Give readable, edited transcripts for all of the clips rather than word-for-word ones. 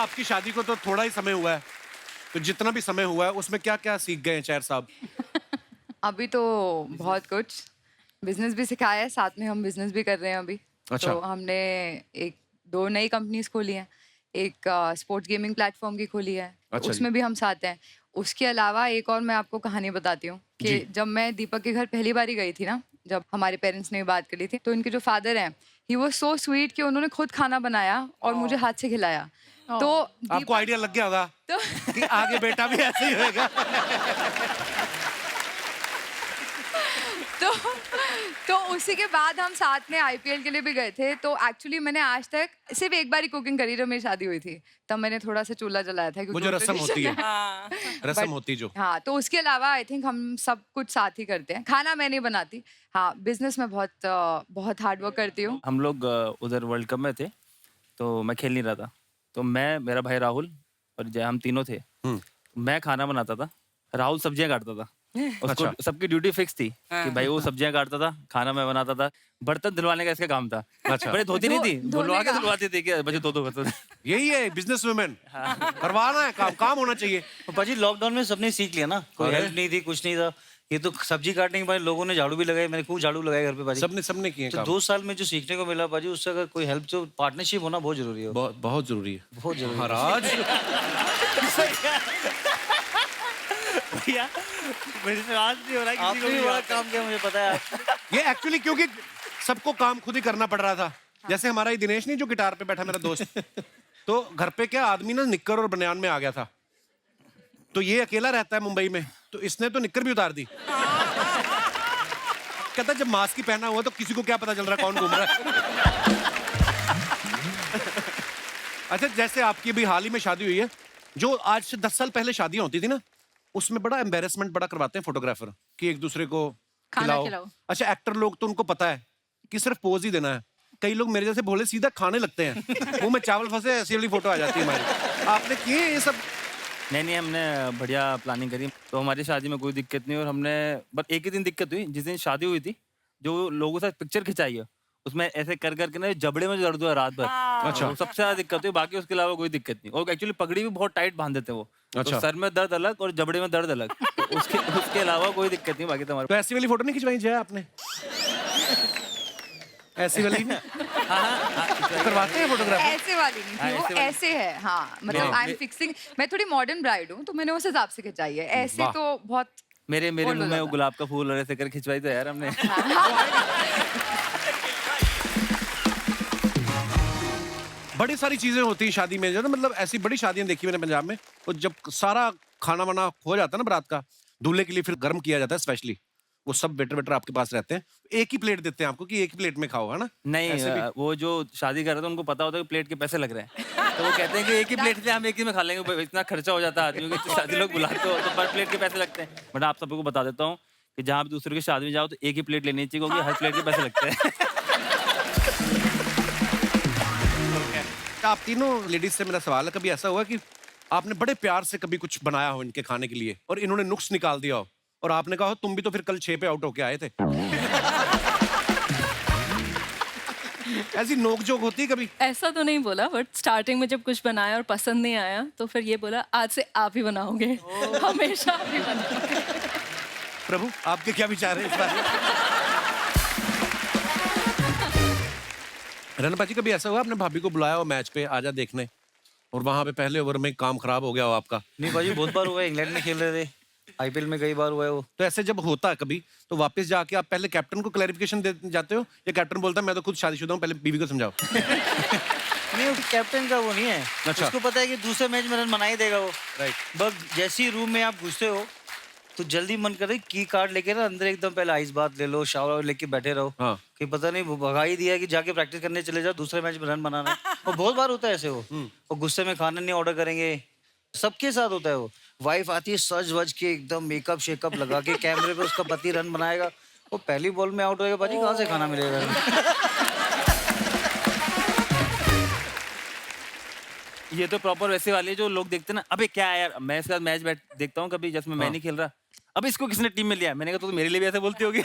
आपकी शादी को तो थोड़ा ही समय हुआ है, तो जितना भी समय हुआ है उसमें क्या क्या सीख गए हैं चैर साहब? अभी तो बहुत कुछ बिजनेस भी सिखाया है, साथ में हम बिजनेस भी कर रहे हैं अभी। अच्छा। तो हमने एक दो नई कंपनीज खोली हैं। एक स्पोर्ट्स गेमिंग प्लेटफॉर्म की खोली है, तो अच्छा जी। उसमें भी हम साथ हैं। उसके अलावा एक और मैं आपको कहानी बताती हूँ कि जी। जब मैं दीपक के घर पहली बारी गई थी ना, जब हमारे पेरेंट्स ने बात करी थी, तो इनके जो फादर हैं, ही वाज सो स्वीट कि उन्होंने खुद खाना बनाया और मुझे हाथ से खिलाया। तो आपको आइडिया लग गया होगा तो कि आगे बेटा भी ऐसे ही होएगा। तो तो उसी के बाद हम साथ में आईपीएल के लिए भी गए थे। तो एक्चुअली मैंने आज तक सिर्फ एक बार ही कुकिंग करी जब मेरी शादी हुई थी, तब मैंने थोड़ा सा चूल्हा जलाया था वो जो रस्म होती है, रस्म But- होती जो। हाँ, तो उसके अलावा आई थिंक हम सब कुछ साथ ही करते हैं। खाना मैं नहीं बनाती, हाँ बिजनेस में बहुत हार्ड वर्क करती हूँ। हम लोग उधर वर्ल्ड कप में थे, तो मैं खेल नहीं रहा था, तो मैं, मेरा भाई राहुल और जय, हम तीनों थे। मैं खाना बनाता था, राहुल सब्जियां काटता था। उसको अच्छा। सबकी ड्यूटी फिक्स थी कि भाई वो सब्जियां काटता था, खाना मैं बनाता था, बर्तन धुलवाने का इसका काम था। अच्छा। बड़े धोती नहीं थी, धुलवा के का। धुलवाती थी कि बच्चे दो बर्तन। यही है बिजनेस वुमेन, करवाना है काम, काम होना चाहिए। पाजी लॉकडाउन में सबने सीख लिया ना, कोई अरे। हेल्प नहीं थी, कुछ नहीं था। ये तो सब्जी काटने के बाद लोगों ने झाड़ू भी लगाए, मैंने खूब झाड़ू लगाए घर पे पाजी। सबने सबने किए तो काम। 2 साल में जो सीखने को मिला पाजी, उससे अगर कोई हेल्प, जो पार्टनरशिप होना बहुत जरूरी है। बहुत बहुत जरूरी है। बहुत जरूरी है। महाराज भैया विश्वास नहीं हो रहा किसी को आपने भी भी बड़ा आता है। काम किया, मुझे पता है। ये एक्चुअली क्योंकि सबको काम खुद ही करना पड़ रहा था। जैसे हमारा ही दिनेश नहीं जो गिटार पे बैठा मेरा दोस्त, तो घर पे क्या आदमी ना निक्कर और बनियान में आ गया था, तो ये अकेला रहता है मुंबई में, तो इसने तो निक्कर भी उतार दी। कहता जब मास्क ही पहना हुआ तो किसी को क्या पता चल रहा है कौन घूम रहा है। अच्छा, जैसे आपकी भी हाल ही में शादी हुई है, जो आज से 10 साल पहले शादियां होती थी ना, उसमें बड़ा एम्बेरसमेंट बड़ा करवाते हैं फोटोग्राफर कि एक दूसरे को खिलाओ। अच्छा, एक्टर लोग तो उनको पता है कि सिर्फ पोज ही देना है। कई लोग मेरे जैसे भोले सीधा खाने लगते हैं, मुंह में चावल फंसे ऐसी वाली फोटो आ जाती है हमारी। आपने किए ये सब? नहीं, हमने बढ़िया प्लानिंग करी, तो हमारी शादी में कोई दिक्कत नहीं। और हमने बस एक ही दिन दिक्कत हुई, जिस दिन शादी हुई थी, जो लोगों से पिक्चर खिंचाई है, उसमें ऐसे कर करके ना जबड़े में दर्द हुआ रात भर। अच्छा। तो सबसे ज्यादा दिक्कत हुई, बाकी उसके अलावा कोई दिक्कत नहीं। और एक्चुअली पगड़ी भी बहुत टाइट बांध देते हैं वो। अच्छा। तो सर में दर्द अलग और जबड़े में दर्द अलग। तो उसके अलावा कोई दिक्कत नहीं, बाकी तो हमारे। तो ऐसी वाली फोटो नहीं खिंचवाई जय आपने? ऐसी वाली नहीं? करवाते हैं फोटोग्राफर? ऐसे वाली नहीं थी, वो ऐसे वाली। ऐसे है। हाँ, मतलब आई एम फिक्सिंग, मैं थोड़ी मॉडर्न ब्राइड हूँ, तो मैंने उस हिसाब से खिंचाई है। ऐसे वाह। तो बहुत मेरे बोल मुंह में रहा वो था। गुलाब का फूल और ऐसे कर खिंचवाई तो यार हमने। बड़ी सारी चीजें होती हैं शादी में, जो ना मतलब ऐसी बड़ी शादियां देखी मैंने पंजाब में, और जब सारा खाना वाना हो जाता है ना बारात का, दूल्हे के लिए फिर गर्म किया जाता है स्पेशली। वो सब वेटर वेटर आपके पास रहते हैं, एक ही प्लेट देते हैं आपको कि एक ही प्लेट में खाओ, है ना? नहीं, ऐसे भी? वो जो शादी कर रहे थे उनको पता होता है कि प्लेट के पैसे लग रहे हैं, तो वो कहते हैं कि एक ही प्लेट से हम एक ही में खा लेंगे, इतना खर्चा हो जाता है आदमियों के, शादी लोग बुलाते हो तो पर प्लेट के पैसे लगते हैं। बट आप सबको बता देता हूँ कि जहाँ भी दूसरे की शादी में जाओ तो एक ही प्लेट लेनी चाहिए, क्योंकि हर प्लेट के पैसे लगते हैं। आप तीनों लेडीज से मेरा सवाल है, कभी ऐसा हुआ कि आपने बड़े प्यार से कभी कुछ बनाया हो इनके खाने के लिए और इन्होंने नुक्स निकाल दिया हो और आपने कहा हो तुम भी तो फिर कल 6 पे आउट होके आए थे? ऐसी नोकझोंक होती है कभी? ऐसा तो नहीं बोला, बट स्टार्टिंग में जब कुछ बनाया और पसंद नहीं आया तो फिर ये बोला आज से आप ही बनाओगे, हमेशा आप ही बनाओगे। प्रभु आपके क्या विचार है इस बारे में? रनपा जी, कभी ऐसा हुआ आपने भाभी को बुलाया हो मैच पे, आजा देखने, और वहां पे पहले ओवर में काम खराब हो गया हो आपका? नहीं पाजी, बहुत बार हुआ है, इंग्लैंड में खेल रहे थे, आईपीएल में कई बार हुआ है वो। तो ऐसे जब होता है कभी, तो वापस जाके आप पहले कैप्टन को क्लैरिफिकेशन दे जाते हो, या कैप्टन बोलता है मैं तो खुद शादीशुदा हूँ, पहले बीवी को समझाओ? नहीं, कैप्टन का वो नहीं है। अच्छा। उसको पता है कि दूसरे मैच में रन बना ही देगा वो। राइट। बस जैसे ही रूम में आप घुसते हो तो जल्दी मन करे की कार्ड लेके ना अंदर एकदम पहले आइस बात ले लो, शावर लेके बैठे रहो। हाँ। कि पता नहीं वो भगा ही दिया है कि जाके प्रैक्टिस करने चले जाओ, दूसरे मैच में रन बनाना है। और बहुत बार होता है ऐसे वो। और गुस्से में खाना नहीं ऑर्डर करेंगे, सबके साथ होता है वो। वाइफ आती है सज वज के एकदम मेकअप शेकअप लगा के, कैमरे पे उसका पति रन बनाएगा, वो पहली बॉल में आउट होएगा, पाजी कहाँ से खाना मिलेगा? ये तो प्रॉपर वैसे वाली है जो लोग देखते हैं ना, अबे क्या है यार, मैं इसके साथ मैच देखता हूँ कभी, जैसे मैं नहीं खेल रहा, अब इसको किसने टीम में लिया? मैंने कहा तो मेरे लिए भी ऐसे बोलती होगी।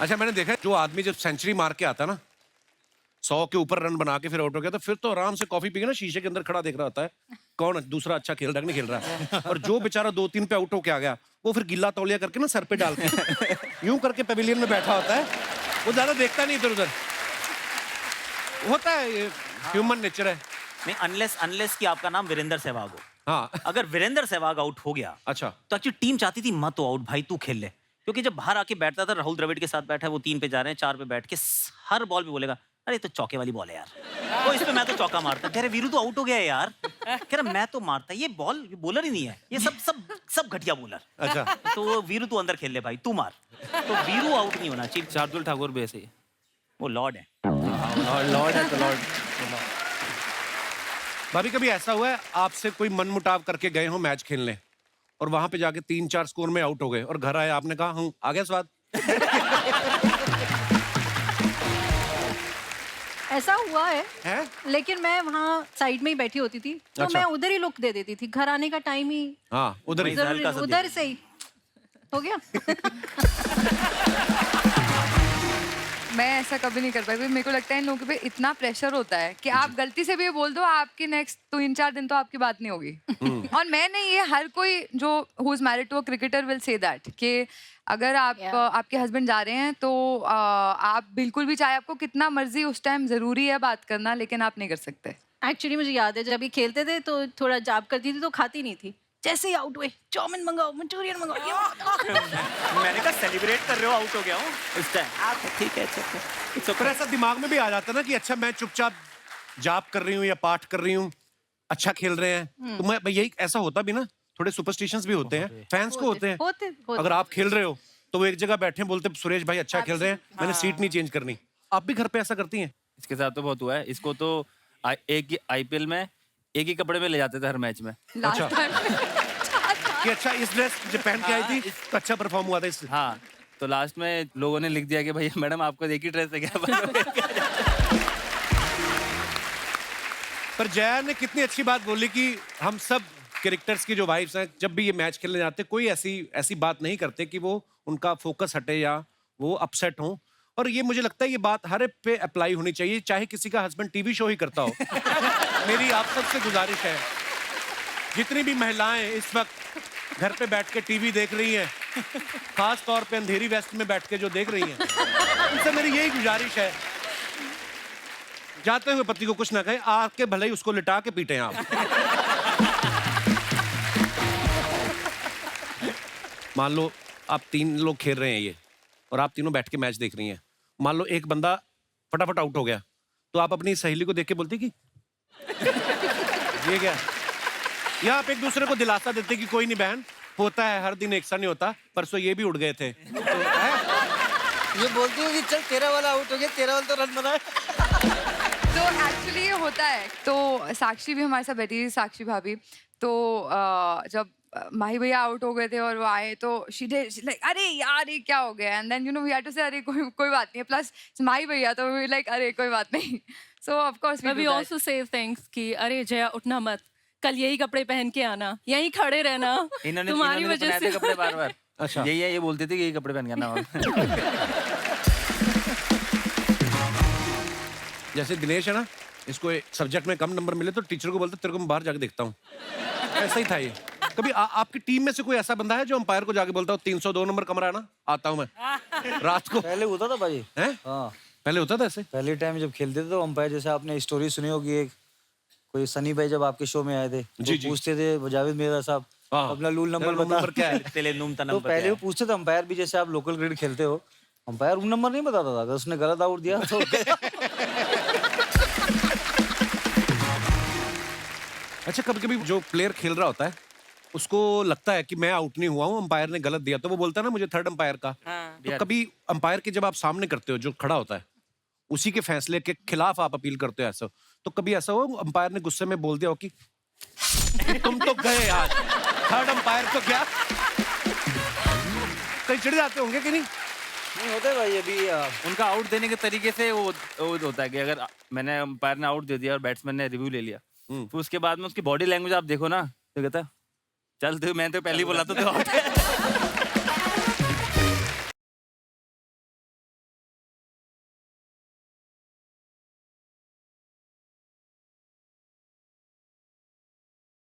अच्छा, मैंने देखा है, जो आदमी जब सेंचुरी मार के आता ना, 100 के ऊपर रन बना के फिर आउट हो गया, तो फिर तो आराम से कॉफी पी के ना शीशे के अंदर खड़ा देख रहा होता है कौन दूसरा अच्छा खेल रहा है कि नहीं खेल रहा है। और जो बेचारा 2-3 पे आउट होके आ गया, वो फिर गिल्ला तौलिया करके ना सर पे डाल के यूं करके पेविलियन में बैठा होता है, वो ज्यादा देखता नहीं इधर उधर। होता है, ह्यूमन नेचर है। नहीं, अनलेस कि आपका नाम वीरेंद्र सहवाग हो। हाँ अगर वीरेंद्र सहवाग आउट हो गया अच्छा, तो एक्चुअली टीम चाहती थी मत हो आउट भाई, तू खेल ले, क्योंकि जब बाहर आके बैठता था, राहुल द्रविड़ के साथ बैठा है, वो 3 पे जा रहे हैं, 4 पे बैठ के हर बॉल पे बोलेगा अरे तो चौके वाली बॉल है यार, वो इस पे मैं तो चौका मारता। कह रहे वीरू तो आउट हो गया है यार, कह रहा मैं तो मारता, ये बॉल बॉलर ही नहीं है, ये सब घटिया बॉलर। अच्छा तो वीरू तू अंदर खेल ले भाई, तू मार। तो वीरू आउट नहीं होना चाहिए। शार्दुल ठाकुर भी ऐसे ही वो लॉर्ड है। लॉर्ड है तो लॉर्ड। भाभी कभी ऐसा हुआ है आपसे कोई मनमुटाव करके गए हो मैच खेलने और वहां पे जाके 3-4 स्कोर में आउट हो गए और घर आए, आपने कहा हूँ आ गया स्वाद? ऐसा हुआ है, है? लेकिन मैं वहाँ साइड में ही बैठी होती थी, तो अच्छा। मैं उधर ही लुक दे देती थी। घर आने का टाइम ही हाँ उधर ही। हल्का सा उधर से ही हो गया। मैं ऐसा कभी नहीं कर पाई, मेरे को लगता है इन लोगों पे इतना प्रेशर होता है कि आप गलती से भी ये बोल दो, आपकी नेक्स्ट 3-4 दिन तो आपकी बात नहीं होगी। और मैं नहीं, ये हर कोई जो who is married to a cricketer will say that कि अगर आप आपके हस्बैंड जा रहे हैं तो आप बिल्कुल भी, चाहे आपको कितना मर्जी उस टाइम जरूरी है बात करना, लेकिन आप नहीं कर सकते। एक्चुअली मुझे याद है जब ये खेलते थे तो थोड़ा जाप करती थी तो खाती नहीं थी। जैसे ही आउट हुए, चाउमीन मंगाओ, मंचूरियन मंगाओ, ये मंगाओ। मैंने कहा सेलिब्रेट कर रहे हो, आउट हो गया हूँ इस टाइम। ठीक है, पर ऐसा दिमाग में भी आ जाता है ना कि अच्छा मैं चुपचाप जाप कर रही हूँ या पाठ कर रही हूँ, अच्छा खेल रहे हैं, तो मैं यही ऐसा होता भी ना, थोड़े सुपरस्टिशंस भी होते हैं, फैंस को होते हैं। होते। अगर आप खेल रहे हो तो वो एक जगह बैठे बोलते सुरेश भाई अच्छा खेल रहे हैं, मैंने सीट नहीं चेंज करनी। आप भी घर पे ऐसा करती हैं? इसके साथ तो बहुत हुआ है। इसको तो एक ही आईपीएल में एक ही कपड़े में ले जाते थे हर मैच में। अच्छा कि अच्छा इस ड्रेस जो पहन के आई थी तो अच्छा परफॉर्म हुआ था इससे। हाँ, तो लास्ट में लोगों ने लिख दिया कि भाई मैडम आपको एक ही ड्रेस है क्या? पर जया ने कितनी अच्छी बात बोली कि हम सब कैरेक्टर्स की जो वाइफ्स हैं, जब भी ये मैच खेलने जाते कोई ऐसी बात नहीं करते कि वो उनका फोकस हटे या वो अपसेट हो। और ये मुझे लगता है ये बात हर एक पे अप्लाई होनी चाहिए, चाहे किसी का हस्बैंड टीवी शो ही करता हो। मेरी आप सबसे गुजारिश है, जितनी भी महिलाएं इस वक्त घर पे बैठ के टीवी देख रही हैं, खास तौर पे अंधेरी वेस्ट में बैठ के जो देख रही हैं, उनसे मेरी यही गुजारिश है, जाते हुए पति को कुछ ना कहे, आके भले ही उसको लिटा के पीटे आप। मान लो आप 3 लोग खेल रहे हैं ये और आप तीनों बैठ के मैच देख रही हैं, मान लो एक बंदा फटाफट आउट हो गया, तो आप अपनी सहेली को देख के बोलती कि ये क्या, या आप एक दूसरे को दिलासा देते कि कोई नहीं बहन, होता है, हर दिन एक सा नहीं होता, परसों ये भी उड़ गए थे। तो ये बोलती है कि चल तेरा वाला आउट हो गया, तेरा वाला तो रन बना है। तो एक्चुअली ये होता है। तो साक्षी भी हमारे साथ बैठी थी, साक्षी भाभी, तो जब माही भैया आउट हो गए थे और वो आए तो शी लाइक अरे यार ये क्या हो गया, and then you know we had to say अरे कोई बात नहीं है, प्लस माही भैया तो वी लाइक अरे कोई बात नहीं। So of course we also say things कि अरे जया उठना मत, कल यही कपड़े पहन के आना, यहीं खड़े रहना, तुम्हारी वजह से कपड़े बार-बार। अच्छा यही है, ये बोलते थे कि यही कपड़े पहन के आना। जैसे दिनेश है ना, इसको सब्जेक्ट में कम नंबर मिले तो टीचर को बोलते तेरे को मैं बाहर जाके देखता हूँ, ऐसा ही था ये। कभी आपकी टीम में से कोई ऐसा बंदा है जो अंपायर को जाके बोलता हो 302 नंबर कमरा है ना, आता हूँ मैं रात को? पहले होता था भाई। हैं? हाँ, पहले होता था ऐसे? पहले टाइम जब खेलते थे तो अंपायर, जैसे आपने स्टोरी सुनी होगी, एक कोई सनी भाई जब आपके शो में आए थे, जी, वो पूछते थे जावेद मिर्जा साहब अपना लूल नंबर बता। क्या है? तेरे नूम तो पहले वो पूछते थे अंपायर भी, जैसे आप लोकल क्रिकेट खेलते हो, अंपायर रूल नंबर नहीं बताता था, अगर उसने गलत आउट दिया तो अच्छा कभी कभी जो प्लेयर खेल रहा होता है उसको लगता है कि मैं आउट नहीं हुआ हूँ, अंपायर ने गलत दिया, तो वो बोलता है ना मुझे थर्ड अंपायर का। तो कभी अंपायर के जब आप सामने करते हो, जो खड़ा होता है उसी के फैसले के खिलाफ आप अपील करते हो, ऐसा तो कभी ऐसा हो अंपायर ने गुस्से में बोल दिया हो कि तुम तो गए यार, थर्ड अंपायर तो क्या, कहीं चिढ़ जाते होंगे कि नहीं? नहीं होता है भाई। अभी उनका आउट देने के तरीके से वो होता है कि अगर मैंने अंपायर ने आउट दे दिया और बैट्समैन ने रिव्यू ले लिया, फिर उसके बाद में उसकी बॉडी लैंग्वेज आप देखो ना, तो कहता है चल तू, मैं तो पहले ही बोला था तू आउट है।